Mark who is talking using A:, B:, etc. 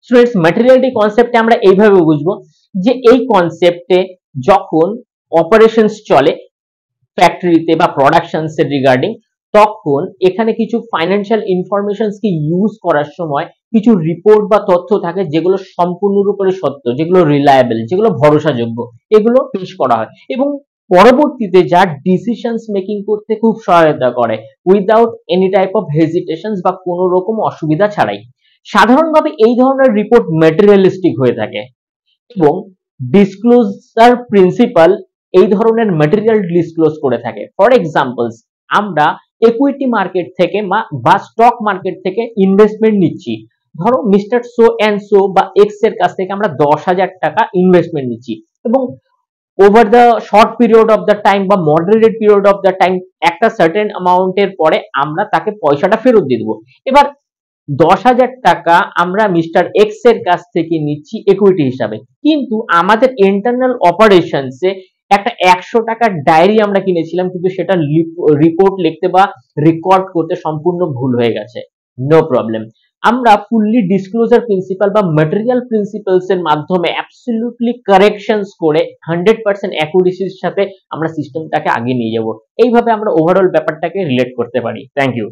A: Students, ম্যাটেরিয়ালিটি কনসেপ্টে আমরা এইভাবে বুঝবো যে এই কনসেপ্টে যখন অপারেশনস চলে ফ্যাক্টরিতে বা প্রোডাকশনস এর রিগার্ডিং, তখন এখানে কিছু ফাইন্যান্সিয়াল ইনফরমেশনস কে ইউজ করার সময় কিছু রিপোর্ট বা তথ্য থাকে যেগুলো সম্পূর্ণরূপে সত্য, যেগুলো রিলায়েবল, যেগুলো ভরসাযোগ্য, এগুলো পেশ করা হয় এবং পরবর্তীতে যা ডিসিশনস মেকিং করতে খুব সহায়তা করে উইদাউট এনি টাইপ অফ হেজিটেশনস বা কোনো রকম অসুবিধা ছাড়াই। সাধারণভাবে এই ধরনের রিপোর্ট ম্যাটেরিয়ালিস্টিক হয়ে থাকে এবং ডিসক্লোজার প্রিন্সিপাল এই ধরনের ম্যাটেরিয়াল ডিসক্লোজ করে থাকে। ফর এক্সাম্পলস, আমরা ইকুইটি মার্কেট থেকে বা স্টক মার্কেট থেকে ইনভেস্টমেন্ট নিচ্ছি। ধরো মিস্টার সো এন্ড সো বা এক্স এর কাছ থেকে আমরা 10,000 টাকা ইনভেস্টমেন্ট নিচ্ছি এবং over the short period of the time বা moderate period of the time একটা সার্টেন অ্যামাউন্টের পরে আমরা তাকে পয়সাটা ফেরত দিয়ে দেবো। এবার 10,000 টাকা আমরা মিস্টার এক্স এর কাছ থেকে নিচ্ছি ইকুইটি হিসাবে, কিন্তু আমাদের ইন্টারনাল অপারেশনসে একটা 100 টাকার ডায়েরি আমরা কিনেছিলাম, কিন্তু সেটা রিপোর্ট লিখতে বা রেকর্ড করতে সম্পূর্ণ ভুল হয়ে গেছে। নো প্রবলেম, আমরা ফুললি ডিসক্লোজার প্রিন্সিপাল বা ম্যাটেরিয়াল প্রিন্সিপালস এর মাধ্যমে অ্যাবসলিউটলি কারেকশনস করে 100% অ্যাকুরেসির সাথে আমরা সিস্টেমটাকে আগে নিয়ে যাব। এইভাবে আমরা ওভারঅল ব্যাপারটাকে রিলেট করতে পারি। Thank you.